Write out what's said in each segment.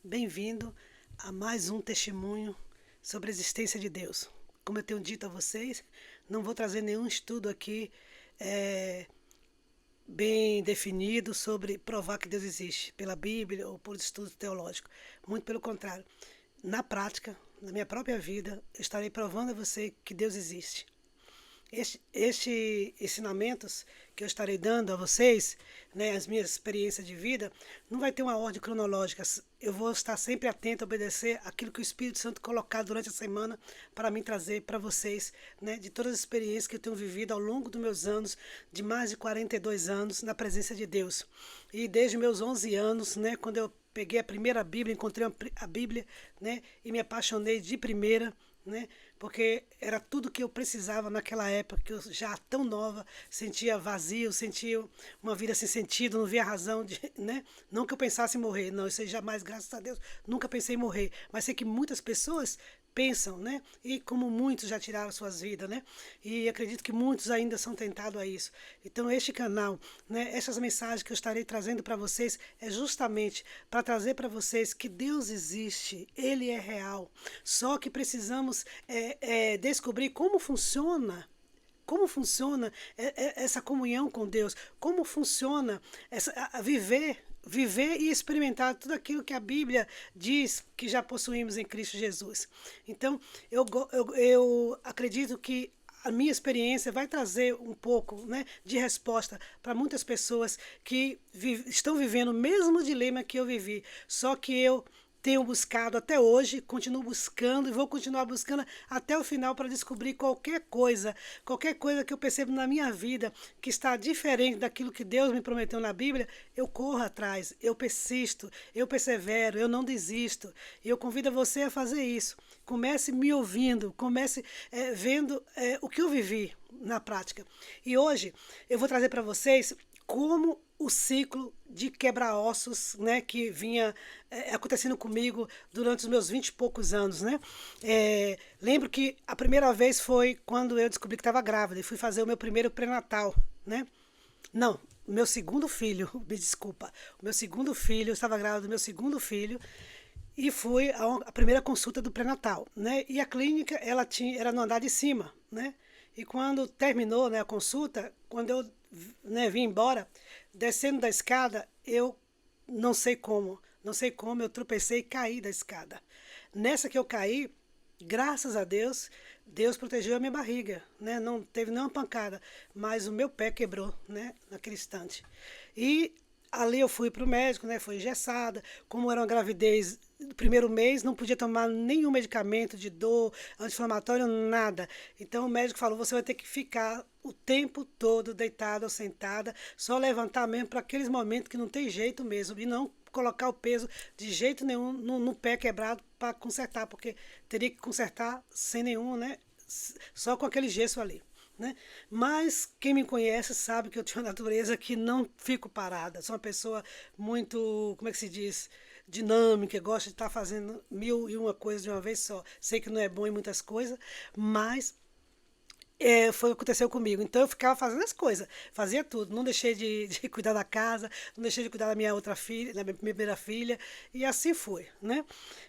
Bem-vindo a mais um testemunho sobre a existência de Deus. Como eu tenho dito a vocês, não vou trazer nenhum estudo aqui bem definido sobre provar que Deus existe pela Bíblia ou por estudo teológico. Muito pelo contrário. Na prática, na minha própria vida, eu estarei provando a você que Deus existe. Estes ensinamentos que eu estarei dando a vocês, né, as minhas experiências de vida, não vai ter uma ordem cronológica. Eu vou estar sempre atento a obedecer aquilo que o Espírito Santo colocar durante a semana para mim trazer para vocês, né, de todas as experiências que eu tenho vivido ao longo dos meus anos, de mais de 42 anos na presença de Deus. E desde meus 11 anos, né, quando eu peguei a primeira Bíblia, encontrei a Bíblia, né, e me apaixonei de primeira, né? Porque era tudo que eu precisava naquela época, que eu já tão nova, sentia vazio, sentia uma vida sem sentido, não via razão de, né? Não que eu pensasse em morrer, não, isso aí jamais, graças a Deus, nunca pensei em morrer, mas sei que muitas pessoas pensam, né? E como muitos já tiraram suas vidas, né? E acredito que muitos ainda são tentados a isso. Então, este canal, né? Essas mensagens que eu estarei trazendo para vocês é justamente para trazer para vocês que Deus existe, Ele é real. Só que precisamos descobrir como funciona essa comunhão com Deus, como funciona viver e experimentar tudo aquilo que a Bíblia diz que já possuímos em Cristo Jesus. Então, eu acredito que a minha experiência vai trazer um pouco, né, de resposta para muitas pessoas que estão vivendo o mesmo dilema que eu vivi, só que eu tenho buscado até hoje, continuo buscando e vou continuar buscando até o final para descobrir qualquer coisa que eu percebo na minha vida que está diferente daquilo que Deus me prometeu na Bíblia, eu corro atrás, eu persisto, eu persevero, eu não desisto. E eu convido você a fazer isso. Comece me ouvindo, comece vendo o que eu vivi na prática. E hoje eu vou trazer para vocês como o ciclo de quebra-ossos, né, que vinha acontecendo comigo durante os meus 20 e poucos anos, né? Lembro que a primeira vez foi quando eu descobri que estava grávida e fui fazer o meu primeiro pré-natal, né? Não, o meu segundo filho, me desculpa. O meu segundo filho, eu estava grávida do meu segundo filho e fui a primeira consulta do pré-natal, né? E a clínica, era no andar de cima, né? E quando terminou, né, a consulta, quando eu, né, vim embora, descendo da escada, eu não sei como, eu tropecei e caí da escada. Nessa que eu caí, graças a Deus, Deus protegeu a minha barriga, né? Não teve nenhuma pancada, mas o meu pé quebrou, né? Naquele instante. E ali eu fui para o médico, né? Foi engessada. Como era uma gravidez do primeiro mês, não podia tomar nenhum medicamento de dor, anti-inflamatório, nada. Então o médico falou: você vai ter que ficar o tempo todo deitada ou sentada, só levantar mesmo para aqueles momentos que não tem jeito mesmo, e não colocar o peso de jeito nenhum no pé quebrado para consertar, porque teria que consertar sem nenhum, né? Só com aquele gesso ali. Né? Mas quem me conhece sabe que eu tenho uma natureza que não fico parada. Sou uma pessoa muito, como é que se diz, dinâmica, gosta de estar fazendo mil e uma coisas de uma vez só. Sei que não é bom em muitas coisas, mas foi o que aconteceu comigo. Então eu ficava fazendo as coisas, fazia tudo. Não deixei de cuidar da casa, não deixei de cuidar da minha outra filha, da minha primeira filha, e assim foi, né?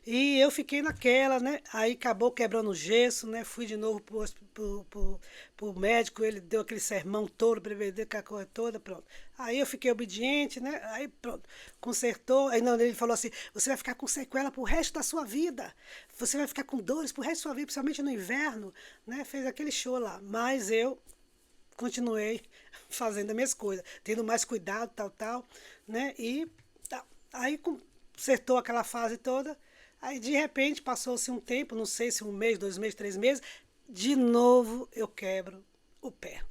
E eu fiquei naquela, né? Aí acabou quebrando o gesso, né? Fui de novo pro médico, ele deu aquele sermão todo para beber com a coisa toda, pronto. Aí eu fiquei obediente, né? Aí pronto, consertou. Aí não, ele falou assim: você vai ficar com sequela pro resto da sua vida. Você vai ficar com dores pro resto da sua vida, principalmente no inverno, né? Fez aquele show lá. Mas eu continuei fazendo as minhas coisas, tendo mais cuidado, tal, né? E tá. Aí consertou aquela fase toda. Aí de repente passou-se um tempo, não sei se um mês, 2 meses, 3 meses, de novo eu quebro o pé.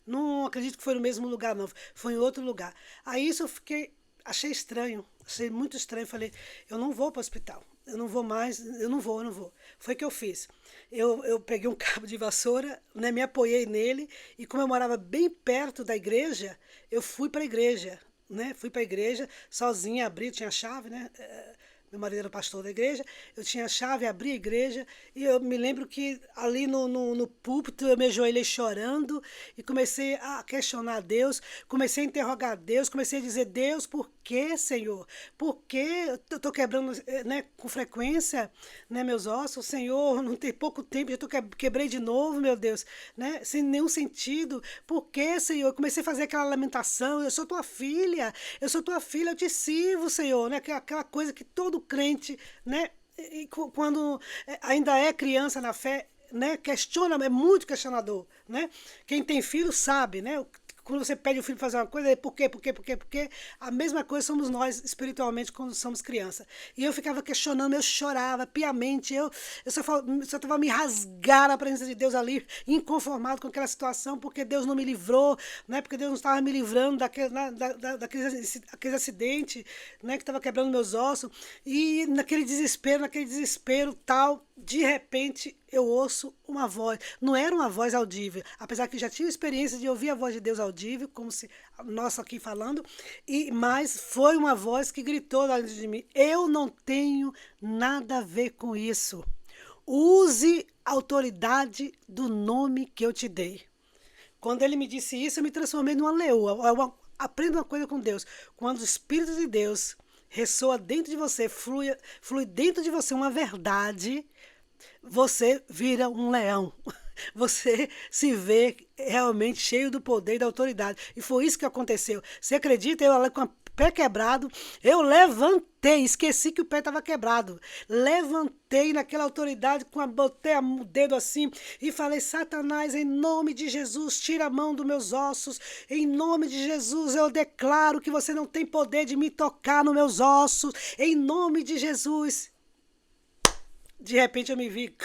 Não acredito que foi no mesmo lugar, não. Foi em outro lugar. Aí isso eu fiquei, achei estranho, achei muito estranho. Falei: eu não vou para o hospital. Eu não vou mais, eu não vou. Foi o que eu fiz. Eu peguei um cabo de vassoura, né, me apoiei nele, e como eu morava bem perto da igreja, eu fui para a igreja, né? Fui para a igreja sozinha, abri, tinha chave, né? Meu marido era pastor da igreja, eu tinha a chave, abri a igreja, e eu me lembro que ali no púlpito eu me ajoelhei chorando e comecei a questionar Deus, comecei a interrogar Deus, comecei a dizer: Deus, por que, Senhor? Por que eu estou quebrando, né, com frequência, né, meus ossos? Senhor, não tem pouco tempo, já quebrei de novo, meu Deus, né, sem nenhum sentido. Por que, Senhor? Eu comecei a fazer aquela lamentação, eu sou tua filha, eu te sirvo, Senhor, né, aquela coisa que todo crente, né, quando ainda é criança na fé, né, questiona, é muito questionador, né? Quem tem filho sabe, né? Quando você pede o filho fazer uma coisa, por quê, por quê, por quê, por quê? A mesma coisa somos nós espiritualmente quando somos criança. E eu ficava questionando, eu chorava piamente, eu só estava me rasgar na presença de Deus ali, inconformado com aquela situação, porque Deus não me livrou, né? Porque Deus não estava me livrando daquele acidente, né? Que estava quebrando meus ossos. E naquele desespero tal, de repente eu ouço uma voz. Não era uma voz audível, apesar que já tinha experiência de ouvir a voz de Deus audível, como se nós aqui falando, mas foi uma voz que gritou dentro de mim: eu não tenho nada a ver com isso. Use a autoridade do nome que eu te dei. Quando ele me disse isso, eu me transformei numa leoa. Aprenda uma coisa com Deus. Quando o Espírito de Deus ressoa dentro de você, flui dentro de você uma verdade, você vira um leão. Você se vê realmente cheio do poder e da autoridade. E foi isso que aconteceu. Você acredita? Eu com o pé quebrado, eu levantei, esqueci que o pé estava quebrado. Levantei naquela autoridade, botei o dedo assim e falei: Satanás, em nome de Jesus, tira a mão dos meus ossos. Em nome de Jesus, eu declaro que você não tem poder de me tocar nos meus ossos. Em nome de Jesus. De repente eu me vi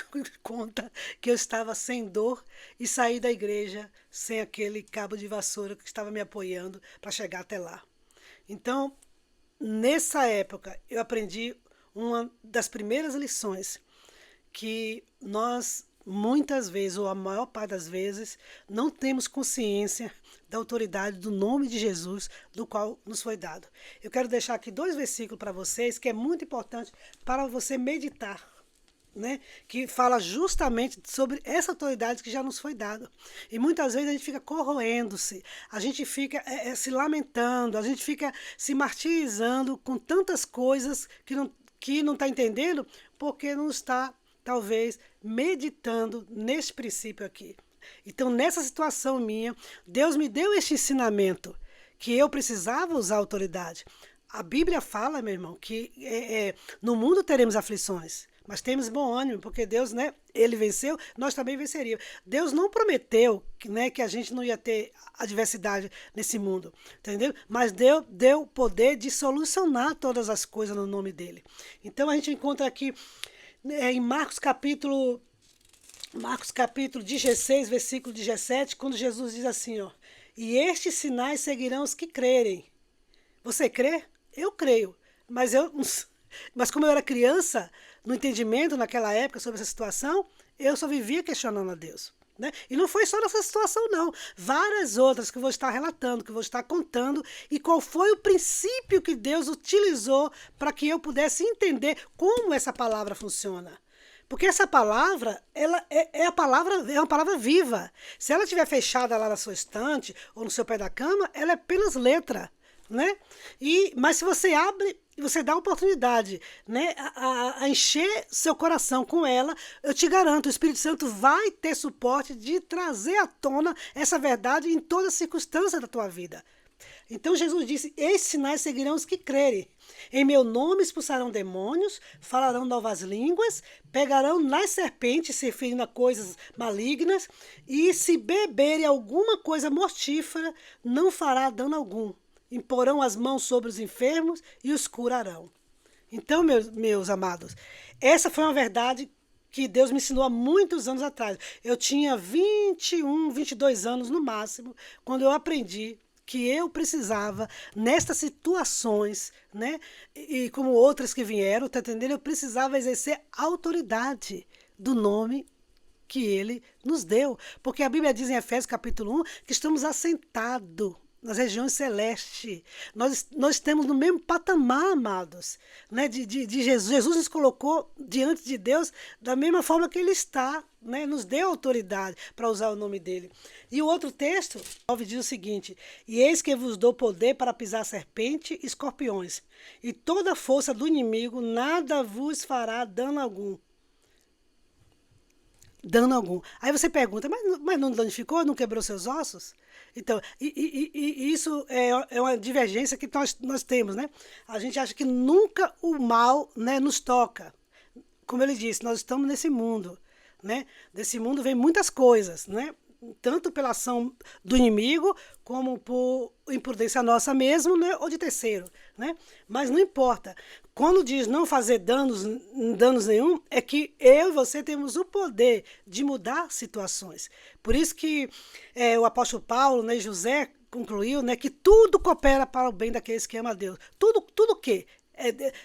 conta que eu estava sem dor e saí da igreja sem aquele cabo de vassoura que estava me apoiando para chegar até lá. Então, nessa época, eu aprendi uma das primeiras lições, que nós, muitas vezes, ou a maior parte das vezes, não temos consciência da autoridade do nome de Jesus, do qual nos foi dado. Eu quero deixar aqui 2 versículos para vocês, que é muito importante para você meditar, né, que fala justamente sobre essa autoridade que já nos foi dada. E muitas vezes a gente fica corroendo-se, a gente fica se lamentando, a gente fica se martirizando com tantas coisas que não está entendendo, porque não está, talvez, meditando nesse princípio aqui. Então, nessa situação minha, Deus me deu este ensinamento, que eu precisava usar a autoridade. A Bíblia fala, meu irmão, que no mundo teremos aflições, mas temos bom ânimo, porque Deus, né, ele venceu, nós também venceríamos. Deus não prometeu que a gente não ia ter adversidade nesse mundo, entendeu? Mas deu poder de solucionar todas as coisas no nome dele. Então a gente encontra aqui em Marcos capítulo 16, versículo 17, quando Jesus diz assim, ó: e estes sinais seguirão os que crerem. Você crê? Eu creio, mas como eu era criança, no entendimento naquela época sobre essa situação, eu só vivia questionando a Deus, né? E não foi só nessa situação, não. Várias outras que eu vou estar relatando, que eu vou estar contando, e qual foi o princípio que Deus utilizou para que eu pudesse entender como essa palavra funciona. Porque essa palavra, ela é uma palavra viva. Se ela estiver fechada lá na sua estante ou no seu pé da cama, ela é apenas letra, né? Mas se você abre, você dá a oportunidade, né, a encher seu coração com ela, eu te garanto, o Espírito Santo vai ter suporte de trazer à tona essa verdade em toda circunstância da tua vida. Então Jesus disse: esses sinais seguirão os que crerem. Em meu nome expulsarão demônios, falarão novas línguas, pegarão nas serpentes, se referindo a coisas malignas, e se beberem alguma coisa mortífera, não fará dano algum. Imporão as mãos sobre os enfermos e os curarão. Então, meus amados, essa foi uma verdade que Deus me ensinou há muitos anos atrás. Eu tinha 21, 22 anos no máximo, quando eu aprendi que eu precisava, nestas situações, né, e como outras que vieram, tá entendendo? Eu precisava exercer a autoridade do nome que ele nos deu. Porque a Bíblia diz em Efésios capítulo 1 que estamos assentados nas regiões celestes. Nós estamos no mesmo patamar, amados, né, de Jesus. Jesus nos colocou diante de Deus da mesma forma que Ele está, né, nos deu autoridade para usar o nome dEle. E o outro texto, 9, diz o seguinte: e eis que vos dou poder para pisar serpente e escorpiões, e toda a força do inimigo, nada vos fará dano algum. Dano algum. Aí você pergunta, mas não danificou, não quebrou seus ossos? Então, e isso é uma divergência que nós temos, né? A gente acha que nunca o mal, né, nos toca. Como ele disse, nós estamos nesse mundo, né? Desse mundo vem muitas coisas, né? Tanto pela ação do inimigo, como por imprudência nossa mesmo, né? Ou de terceiro, né? Mas não importa. Quando diz não fazer danos nenhum, é que eu e você temos o poder de mudar situações. Por isso que o apóstolo Paulo, né, José, concluiu, né, que tudo coopera para o bem daqueles que amam a Deus. Tudo o quê?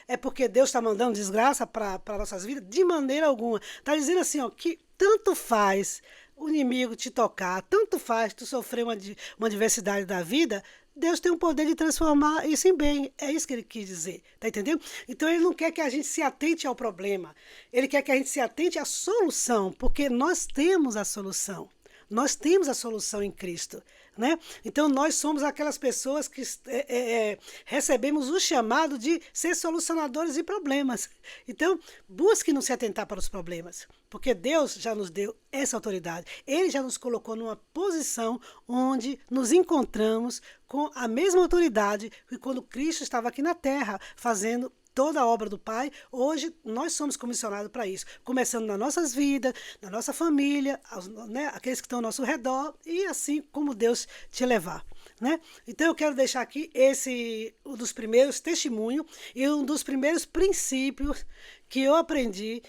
É porque Deus está mandando desgraça para nossas vidas? De maneira alguma. Está dizendo assim, ó, que tanto faz o inimigo te tocar, tanto faz tu sofrer uma adversidade da vida, Deus tem o poder de transformar isso em bem. É isso que ele quis dizer. Tá entendendo? Então ele não quer que a gente se atente ao problema. Ele quer que a gente se atente à solução, porque nós temos a solução. Nós temos a solução em Cristo, né? Então nós somos aquelas pessoas que recebemos o chamado de ser solucionadores de problemas. Então busque não se atentar para os problemas, porque Deus já nos deu essa autoridade. Ele já nos colocou numa posição onde nos encontramos com a mesma autoridade que quando Cristo estava aqui na terra fazendo toda a obra do Pai. Hoje nós somos comissionados para isso, começando nas nossas vidas, na nossa família, né, aqueles que estão ao nosso redor, e assim como Deus te levar, né? Então eu quero deixar aqui um dos primeiros testemunhos e um dos primeiros princípios que eu aprendi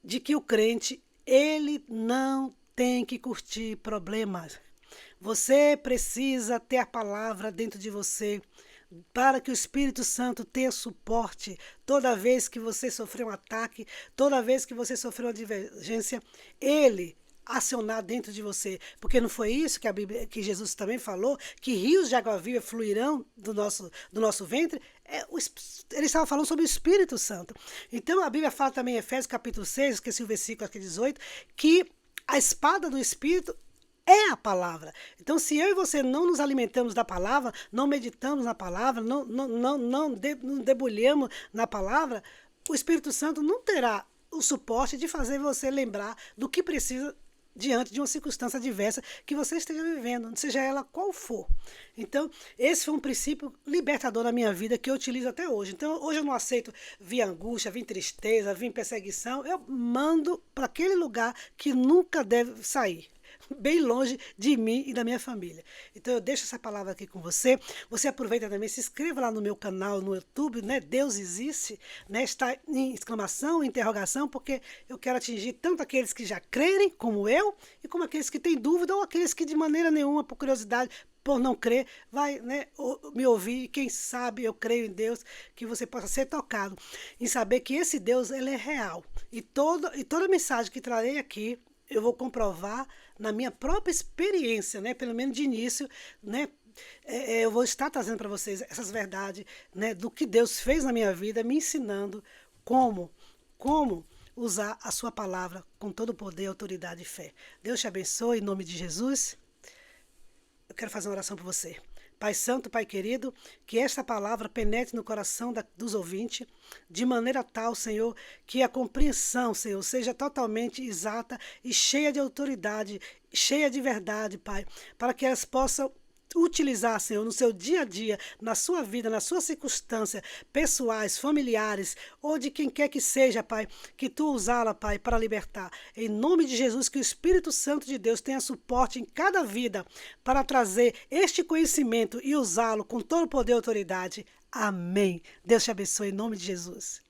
de que o crente, ele não tem que curtir problemas. Você precisa ter a palavra dentro de você, para que o Espírito Santo tenha suporte toda vez que você sofrer um ataque, toda vez que você sofrer uma divergência, ele acionar dentro de você. Porque não foi isso que que Jesus também falou, que rios de água viva fluirão do nosso ventre? Ele estava falando sobre o Espírito Santo. Então a Bíblia fala também em Efésios capítulo 6, esqueci o versículo aqui 18, que a espada do Espírito é a palavra. Então, se eu e você não nos alimentamos da palavra, não meditamos na palavra, não debulhamos na palavra, o Espírito Santo não terá o suporte de fazer você lembrar do que precisa diante de uma circunstância adversa que você esteja vivendo, seja ela qual for. Então, esse foi um princípio libertador na minha vida que eu utilizo até hoje. Então, hoje eu não aceito vir angústia, vir tristeza, vir perseguição. Eu mando para aquele lugar que nunca deve sair, bem longe de mim e da minha família. Então eu deixo essa palavra aqui com você. Você aproveita também, se inscreva lá no meu canal no YouTube, né? Deus existe, né? Está em exclamação, interrogação, porque eu quero atingir tanto aqueles que já crerem, como eu, e como aqueles que têm dúvida, ou aqueles que de maneira nenhuma, por curiosidade, por não crer, vai, né, me ouvir, e quem sabe eu creio em Deus, que você possa ser tocado em saber que esse Deus, ele é real. E toda mensagem que trarei aqui, eu vou comprovar na minha própria experiência, né? Pelo menos de início, né? Eu vou estar trazendo para vocês essas verdades, né? Do que Deus fez na minha vida, me ensinando como usar a sua palavra com todo o poder, autoridade e fé. Deus te abençoe, em nome de Jesus. Eu quero fazer uma oração por você. Pai Santo, Pai querido, que esta palavra penetre no coração dos ouvintes, de maneira tal, Senhor, que a compreensão, Senhor, seja totalmente exata e cheia de autoridade, cheia de verdade, Pai, para que elas possam utilizar, Senhor, no seu dia a dia, na sua vida, nas suas circunstâncias pessoais, familiares, ou de quem quer que seja, Pai, que Tu usá-la, Pai, para libertar. Em nome de Jesus, que o Espírito Santo de Deus tenha suporte em cada vida para trazer este conhecimento e usá-lo com todo o poder e autoridade. Amém. Deus te abençoe em nome de Jesus.